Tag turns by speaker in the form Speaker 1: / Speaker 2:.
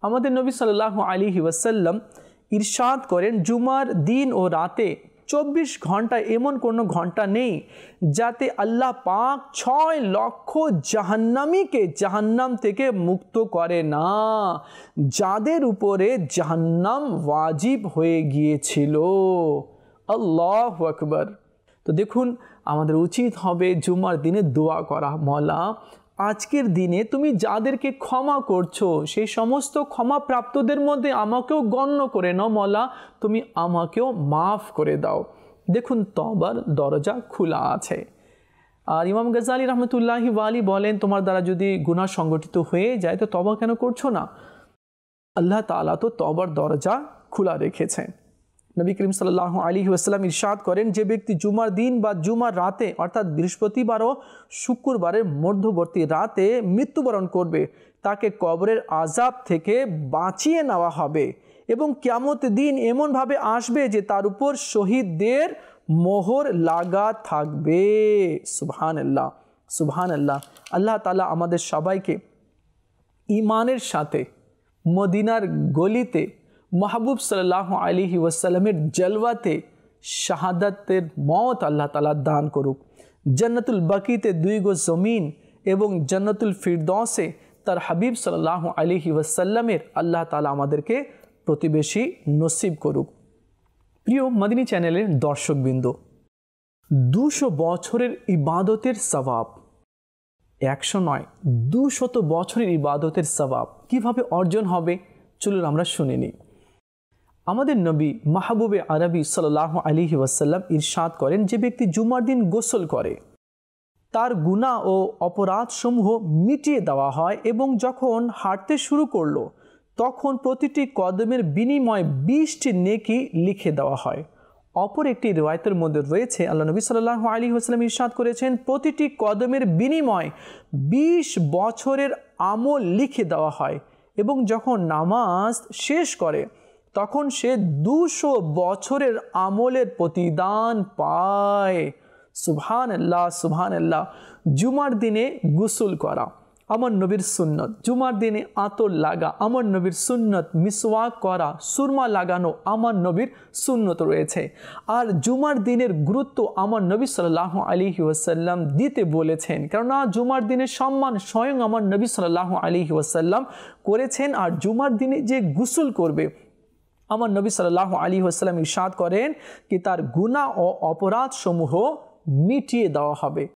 Speaker 1: আমাদের নবী সাল্লাল্লাহু আলাইহি ওয়াসাল্লাম ইরশাদ করেন, জুমার দিন ও রাতে 24 ঘন্টা এমন কোনো ঘন্টা নেই যাতে আল্লাহ পাক 6 লক্ষ জাহান্নামীকে জাহান্নাম থেকে মুক্ত করে না, যাদের উপরে জাহান্নাম ওয়াজিব হয়ে গিয়েছিল। আল্লাহু আকবার। তো দেখুন, আমাদের উচিত হবে জুমার দিনে দোয়া করা, মওলা আজকের দিনে তুমি যাদেরকে ক্ষমা করছো সেই সমস্ত ক্ষমা প্রাপ্তদের মধ্যে আমাকেও গণ্য করে নাও, মওলা তুমি আমাকেও মাফ করে দাও। দেখুন, তওবার দরজা খোলা আছে। আর ইমাম গাজ্জালী রহমতুল্লাহি ওয়ালি বলেন, তোমার দ্বারা যদি গুনাহ সংগঠিত হয়ে যায় তো তওবা কেন করছো না? আল্লাহ তাআলা তো তওবার দরজা খোলা রেখেছেন। নবী করিম সাল্লাল্লাহু আলাইহি ওয়াসাল্লাম ইরশাদ করেন, যে ব্যক্তি জুমার দিন বা জুমার রাতে অর্থাৎ বৃহস্পতিবার ও শুক্রবারের মধ্যবর্তী রাতে মৃত্যুবরণ করবে তাকে কবরের আযাব থেকে বাঁচিয়ে নেওয়া হবে এবং কিয়ামতের দিন এমনভাবে আসবে যে তার উপর শহীদদের মোহর লাগা থাকবে। সুবহানাল্লাহ, সুবহানাল্লাহ। আল্লাহ তাআলা আমাদের সবাইকে ঈমানের সাথে মদিনার গলিতে মাহবুব সাল্লাল্লাহু আলাইহি ওয়াসাল্লামের জলওয়াতে শাহাদাতের মওত আল্লাহ তাআলা দান করুক। জান্নাতুল বাকিতে 2 গজ জমিন এবং জান্নাতুল ফিরদৌসে তার হাবিব সাল্লাল্লাহু আলাইহি ওয়াসাল্লামের আল্লাহ তাআলা আমাদেরকে প্রতিবেশী নসিব করুক। প্রিয় মাদিনী চ্যানেলের দর্শকবৃন্দ, 200 বছরের ইবাদতের সওয়াব, 100 নয় 200 বছরের ইবাদতের সওয়াব কিভাবে অর্জন হবে চলুন আমরা শুনে নিই। আমাদের নবী মাহবুবে আরবি সাল্লাল্লাহু আলাইহি ওয়াসাল্লাম ইরশাদ করেন, যে ব্যক্তি জুমার দিন গোসল করে তার গুনাহ ও অপরাধসমূহ মিটিয়ে দেওয়া হয় এবং যখন হাঁটতে শুরু করলো তখন প্রতিটি কদমের বিনিময়ে 20টি নেকি লিখে দেওয়া হয়। অপর একটি রিওয়ায়াতের মধ্যে রয়েছে, আল্লাহ নবী সাল্লাল্লাহু আলাইহি ওয়াসাল্লাম ইরশাদ করেছেন, প্রতিটি কদমের বিনিময়ে 20 বছরের আমল লিখে দেওয়া হয় এবং যখন নামাজ শেষ করে তখন সে 200 বছরের আমলের প্রতিদান পায়। সুবহানাল্লাহ, সুবহানাল্লাহ। জুমার দিনে গোসল করা আমার নবীর সুন্নত, জুমার দিনে আতর লাগা আমার নবীর সুন্নত, মিসওয়াক করা, সুরমা লাগানো আমার নবীর সুন্নত রয়েছে। আর জুমার দিনের গুরুত্ব আমার নবী সাল্লাল্লাহু আলাইহি ওয়াসাল্লাম দিতে বলেছেন, কেননা জুমার দিনের সম্মান স্বয়ং আমার নবী সাল্লাল্লাহু আলাইহি ওয়াসাল্লাম করেছেন। আর জুমার দিনে যে গোসল করবে আমার নবী সাল্লাল্লাহু আলাইহি ওয়াসাল্লাম ইরশাদ করেন কি তার গুনাহ ও অপরাধ সমূহ মিটিয়ে দেওয়া হবে।